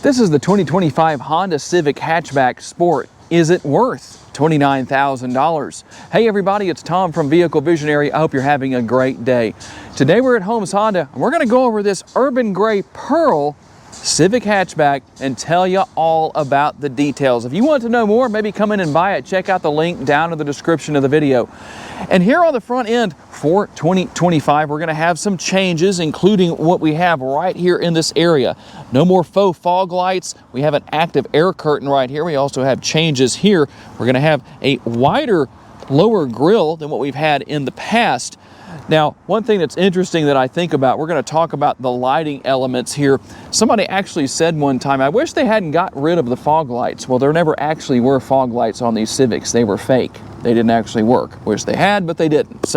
This is the 2025 Honda Civic Hatchback Sport. Is it worth $29,000? Hey everybody, it's Tom from Vehicle Visionary. I hope you're having a great day. Today we're at Holmes Honda and we're going to go over this Urban Gray Pearl Civic Hatchback and tell you all about the details. If you want to know more, maybe come in and buy it. Check out the link down in the description of the video. And here on the front end for 2025, we're going to have some changes, including what we have right here in this area. No more faux fog lights. We have an active air curtain right here. We also have changes here. We're going to have a wider, lower grille than what we've had in the past. Now, one thing that's interesting that I think about, we're going to talk about the lighting elements here. Somebody actually said one time, I wish they hadn't got rid of the fog lights. Well, there never actually were fog lights on these Civics. They were fake. They didn't actually work. Wish they had, but they didn't.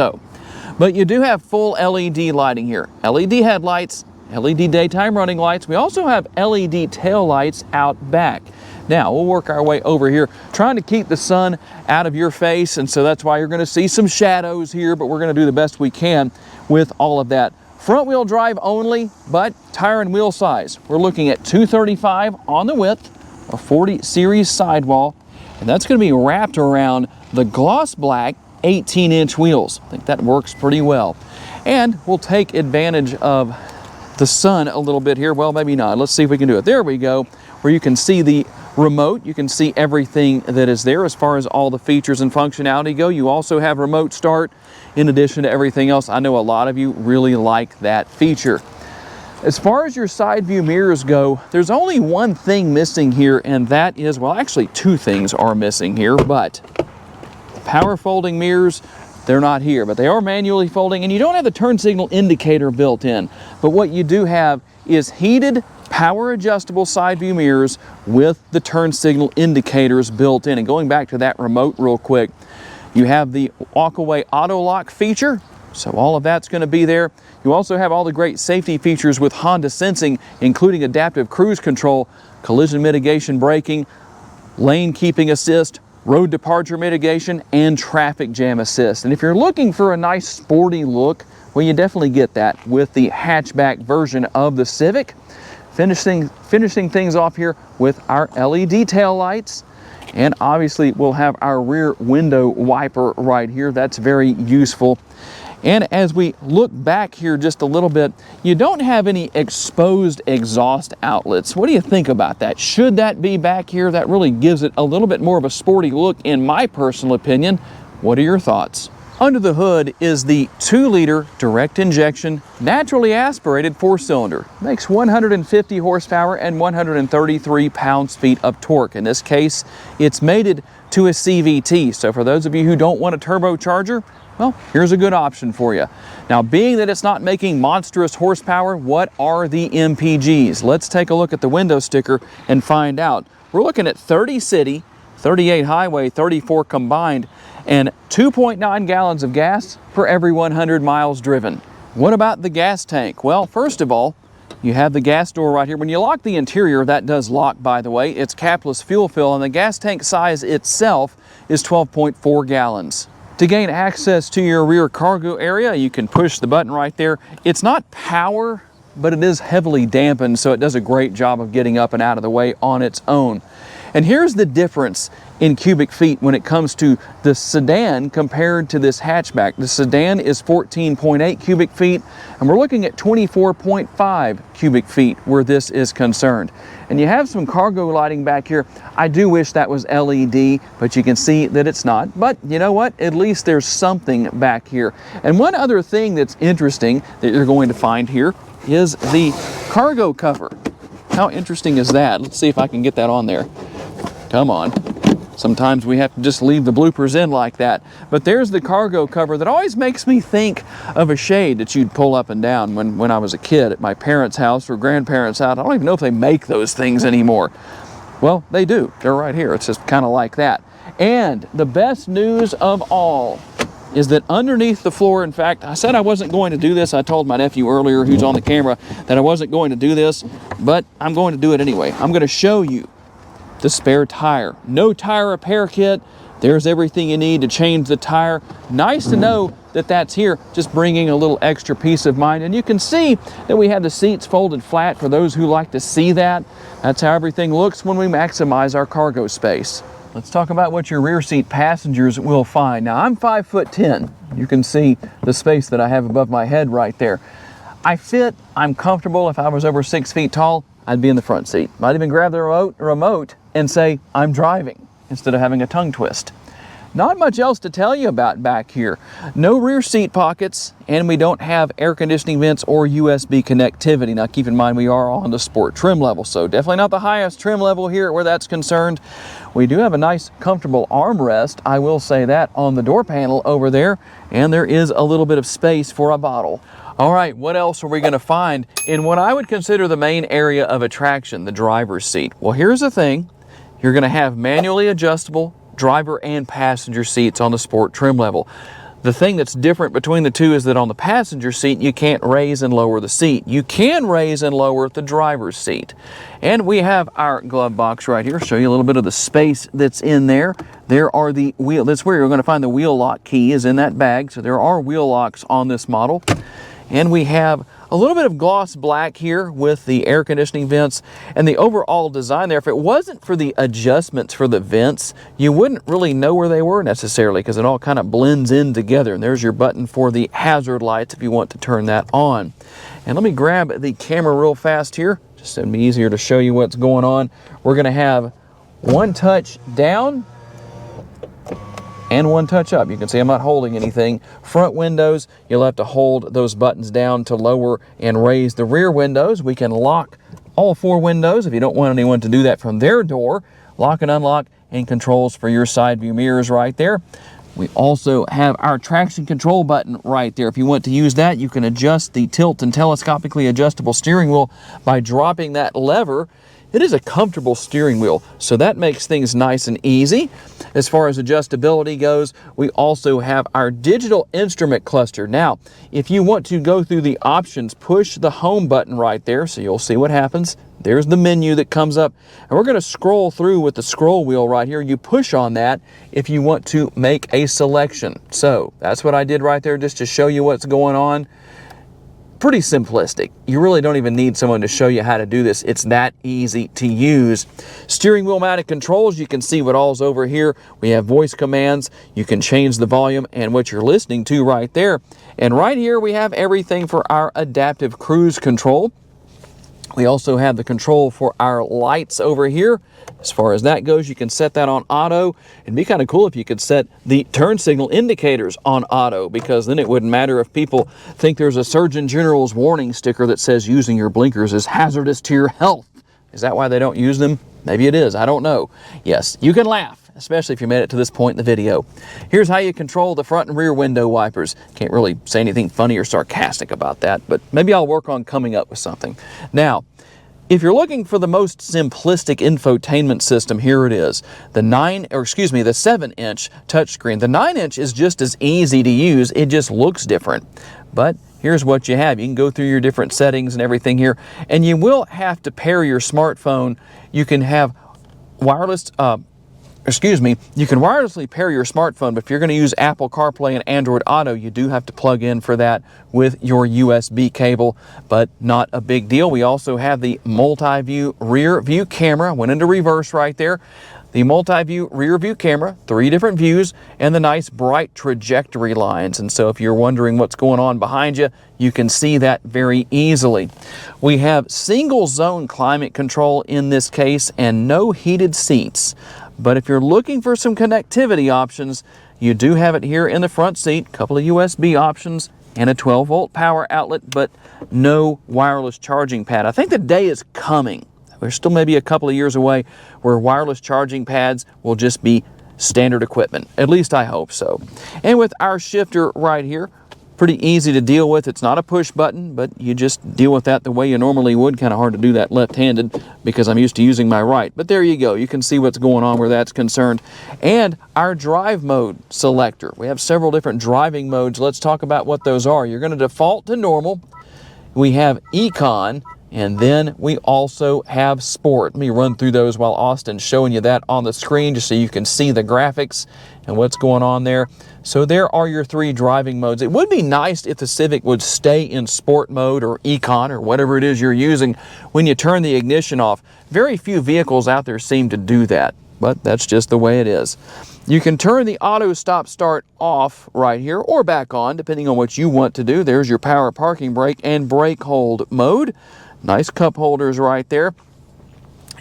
But you do have full LED lighting here. LED headlights, LED daytime running lights. We also have LED tail lights out back. Now, we'll work our way over here, trying to keep the sun out of your face, and so that's why you're going to see some shadows here, but we're going to do the best we can with all of that. Front-wheel drive only, but tire and wheel size. We're looking at 235 on the width, a 40 series sidewall, and that's going to be wrapped around the gloss black 18-inch wheels. I think that works pretty well. And we'll take advantage of the sun a little bit here. Well, maybe not. Let's see if we can do it. There we go, where you can see the remote. You can see everything that is there as far as all the features and functionality go. You also have remote start in addition to everything else. I know a lot of you really like that feature. As far as your side view mirrors go, there's only one thing missing here, and that is, well, actually two things are missing here, but the power folding mirrors, they're not here, but they are manually folding, and you don't have the turn signal indicator built in. But what you do have is heated power adjustable side view mirrors with the turn signal indicators built in. And going back to that remote real quick, you have the walk-away auto lock feature, so all of that's going to be there. You also have all the great safety features with Honda Sensing, including adaptive cruise control, collision mitigation braking, lane keeping assist, road departure mitigation, and traffic jam assist. And if you're looking for a nice sporty look, well, you definitely get that with the hatchback version of the Civic. Finishing things off here with our LED tail lights, and obviously we'll have our rear window wiper right here. That's very useful. And as we look back here just a little bit, you don't have any exposed exhaust outlets. What do you think about that? Should that be back here? That really gives it a little bit more of a sporty look in my personal opinion. What are your thoughts? Under the hood is the 2-liter direct injection, naturally aspirated 4-cylinder. Makes 150 horsepower and 133 pounds-feet of torque. In this case, it's mated to a CVT. So for those of you who don't want a turbocharger, well, here's a good option for you. Now, being that it's not making monstrous horsepower, what are the MPGs? Let's take a look at the window sticker and find out. We're looking at 30 city, 38 highway, 34 combined, and 2.9 gallons of gas per every 100 miles driven. What about the gas tank? Well, first of all, you have the gas door right here. When you lock the interior, that does lock, by the way. It's capless fuel fill, and the gas tank size itself is 12.4 gallons. To gain access to your rear cargo area, you can push the button right there. It's not power, but it is heavily dampened, so it does a great job of getting up and out of the way on its own. And here's the difference in cubic feet when it comes to the sedan compared to this hatchback. The sedan is 14.8 cubic feet, and we're looking at 24.5 cubic feet where this is concerned. And you have some cargo lighting back here. I do wish that was LED, but you can see that it's not. But you know what? At least there's something back here. And one other thing that's interesting that you're going to find here is the cargo cover. How interesting is that? Let's see if I can get that on there. Come on. Sometimes we have to just leave the bloopers in like that. But there's the cargo cover that always makes me think of a shade that you'd pull up and down when I was a kid at my parents' house or grandparents' house. I don't even know if they make those things anymore. Well, they do. They're right here. It's just kind of like that. And the best news of all is that underneath the floor, in fact, I said I wasn't going to do this. I told my nephew earlier, who's on the camera, that I wasn't going to do this, but I'm going to do it anyway. I'm going to show you the spare tire. No tire repair kit, There's everything you need to change the tire. Nice to know that that's here, just bringing a little extra peace of mind. And you can see that we have the seats folded flat for those who like to see that. That's how everything looks when we maximize our cargo space. Let's talk about what your rear seat passengers will find. Now, I'm 5'10". You can see the space that I have above my head right there. I fit, I'm comfortable. If I was over 6 feet tall, I'd be in the front seat. Might even grab the remote and say, I'm driving, instead of having a tongue twist. Not much else to tell you about back here. No rear seat pockets, and we don't have air conditioning vents or USB connectivity. Now keep in mind we are on the Sport trim level, so definitely not the highest trim level here where that's concerned. We do have a nice comfortable armrest, I will say that, on the door panel over there, and there is a little bit of space for a bottle. All right, what else are we going to find in what I would consider the main area of attraction, the driver's seat? Well, here's the thing. You're going to have manually adjustable driver and passenger seats on the Sport trim level. The thing that's different between the two is that on the passenger seat, you can't raise and lower the seat. You can raise and lower the driver's seat. And we have our glove box right here. Show you a little bit of the space that's in there. There are the wheel, that's where you're going to find the wheel lock key is in that bag. So there are wheel locks on this model. And we have a little bit of gloss black here with the air conditioning vents and the overall design there. If it wasn't for the adjustments for the vents, you wouldn't really know where they were necessarily, because it all kind of blends in together. And there's your button for the hazard lights if you want to turn that on. And let me grab the camera real fast here, just so it'd be easier to show you what's going on. We're going to have one touch down and one touch up. You can see I'm not holding anything. Front windows, you'll have to hold those buttons down to lower and raise the rear windows. We can lock all 4 windows if you don't want anyone to do that from their door. Lock and unlock, and controls for your side view mirrors right there. We also have our traction control button right there. If you want to use that, you can adjust the tilt and telescopically adjustable steering wheel by dropping that lever. It is a comfortable steering wheel, so that makes things nice and easy. As far as adjustability goes, we also have our digital instrument cluster. Now, if you want to go through the options, push the home button right there, so you'll see what happens. There's the menu that comes up, and we're going to scroll through with the scroll wheel right here. You push on that if you want to make a selection. So that's what I did right there, just to show you what's going on. Pretty simplistic. You really don't even need someone to show you how to do this. It's that easy to use. Steering wheel mounted controls, you can see what all's over here. We have voice commands. You can change the volume and what you're listening to right there. And right here we have everything for our adaptive cruise control. We also have the control for our lights over here. As far as that goes, you can set that on auto. It'd be kind of cool if you could set the turn signal indicators on auto, because then it wouldn't matter if people think there's a Surgeon General's warning sticker that says using your blinkers is hazardous to your health. Is that why they don't use them? Maybe it is, I don't know. Yes, you can laugh, especially if you made it to this point in the video. Here's how you control the front and rear window wipers. Can't really say anything funny or sarcastic about that, but maybe I'll work on coming up with something. Now, if you're looking for the most simplistic infotainment system, here it is. The 7-inch touchscreen. The 9-inch is just as easy to use, it just looks different. But here's what you have. You can go through your different settings and everything here, and you will have to pair your smartphone. You can have wireless, you can wirelessly pair your smartphone, but if you're going to use Apple CarPlay and Android Auto, you do have to plug in for that with your USB cable, but not a big deal. We also have the multi-view rear view camera. Went into reverse right there. The multi-view rear view camera, 3 different views, and the nice bright trajectory lines. And so if you're wondering what's going on behind you, you can see that very easily. We have single zone climate control in this case and no heated seats. But if you're looking for some connectivity options, you do have it here in the front seat. A couple of USB options and a 12-volt power outlet, but no wireless charging pad. I think the day is coming. We're still maybe a couple of years away where wireless charging pads will just be standard equipment. At least I hope so. And with our shifter right here, pretty easy to deal with. It's not a push button, but you just deal with that the way you normally would. Kind of hard to do that left-handed because I'm used to using my right. But there you go. You can see what's going on where that's concerned. And our drive mode selector. We have several different driving modes. Let's talk about what those are. You're going to default to normal. We have Econ, And then we also have Sport. Let me run through those while Austin's showing you that on the screen just so you can see the graphics and what's going on there. So there are your 3 driving modes. It would be nice if the Civic would stay in Sport mode or Econ or whatever it is you're using when you turn the ignition off. Very few vehicles out there seem to do that, but that's just the way it is. You can turn the auto stop start off right here or back on depending on what you want to do. There's your power parking brake and brake hold mode. Nice cup holders right there.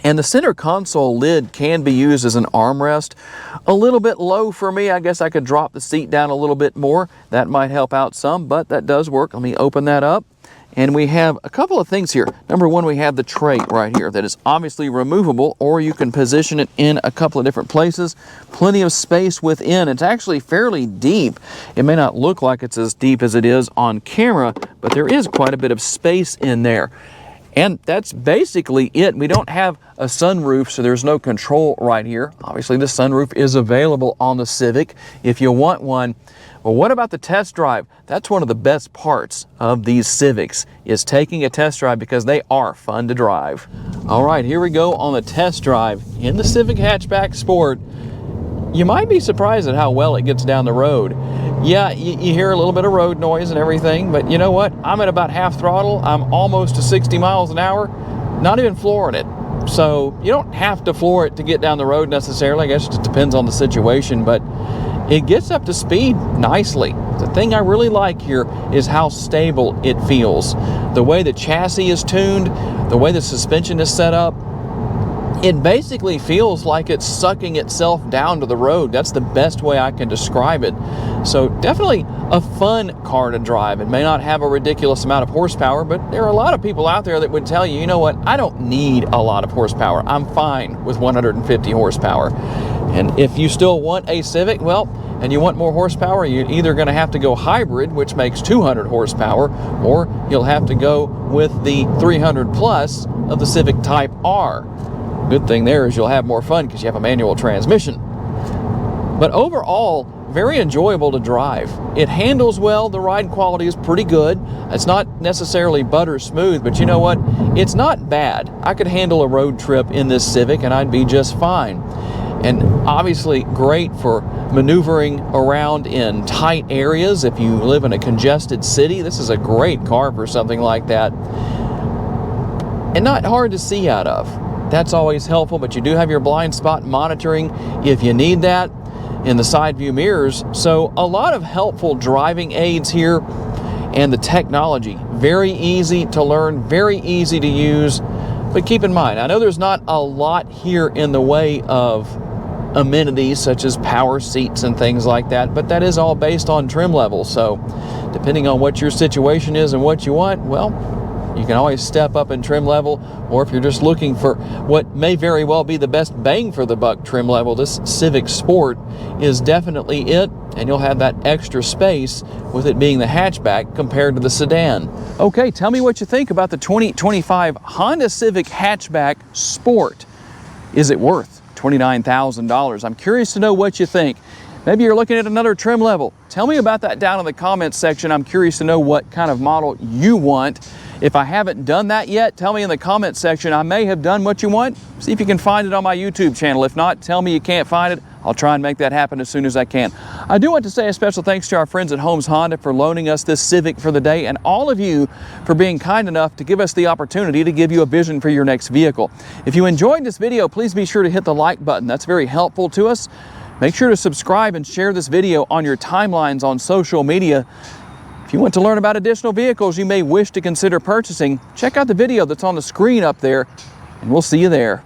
And the center console lid can be used as an armrest. A little bit low for me. I guess I could drop the seat down a little bit more. That might help out some, but that does work. Let me open that up. And we have a couple of things here. Number one, we have the tray right here that is obviously removable, or you can position it in a couple of different places. Plenty of space within. It's actually fairly deep. It may not look like it's as deep as it is on camera, but there is quite a bit of space in there. And that's basically it. We don't have a sunroof, so there's no control right here. Obviously, the sunroof is available on the Civic if you want one. Well, what about the test drive? That's one of the best parts of these Civics, is taking a test drive, because they are fun to drive. All right, here we go on the test drive in the Civic Hatchback Sport. You might be surprised at how well it gets down the road. Yeah, you hear a little bit of road noise and everything, but you know what? I'm at about half throttle. I'm almost to 60 miles an hour, not even flooring it. So you don't have to floor it to get down the road necessarily. I guess it just depends on the situation, but it gets up to speed nicely. The thing I really like here is how stable it feels. The way the chassis is tuned, the way the suspension is set up, it basically feels like it's sucking itself down to the road. That's the best way I can describe it. So definitely a fun car to drive. It may not have a ridiculous amount of horsepower, but there are a lot of people out there that would tell you, you know what, I don't need a lot of horsepower. I'm fine with 150 horsepower. And if you still want a Civic, well, and you want more horsepower, you're either going to have to go hybrid, which makes 200 horsepower, or you'll have to go with the 300 plus of the Civic Type R. Good thing there is you'll have more fun because you have a manual transmission. But overall, very enjoyable to drive. It handles well. The ride quality is pretty good. It's not necessarily butter smooth, but you know what? It's not bad. I could handle a road trip in this Civic and I'd be just fine. And obviously great for maneuvering around in tight areas. If you live in a congested city, this is a great car for something like that. And not hard to see out of. That's always helpful, but you do have your blind spot monitoring if you need that in the side view mirrors. So a lot of helpful driving aids here, and the technology, very easy to learn, very easy to use. But keep in mind, I know there's not a lot here in the way of amenities such as power seats and things like that, but that is all based on trim level. So depending on what your situation is and what you want, well, you can always step up in trim level, or if you're just looking for what may very well be the best bang for the buck trim level, this Civic Sport is definitely it, and you'll have that extra space with it being the hatchback compared to the sedan. Okay, tell me what you think about the 2025 Honda Civic Hatchback Sport. Is it worth $29,000? I'm curious to know what you think. Maybe you're looking at another trim level. Tell me about that down in the comments section. I'm curious to know what kind of model you want. If I haven't done that yet, tell me in the comments section. I may have done what you want. See if you can find it on my YouTube channel. If not, tell me you can't find it. I'll try and make that happen as soon as I can. I do want to say a special thanks to our friends at Holmes Honda for loaning us this Civic for the day, and all of you for being kind enough to give us the opportunity to give you a vision for your next vehicle. If you enjoyed this video, please be sure to hit the like button. That's very helpful to us. Make sure to subscribe and share this video on your timelines on social media. If you want to learn about additional vehicles you may wish to consider purchasing, check out the video that's on the screen up there, and we'll see you there.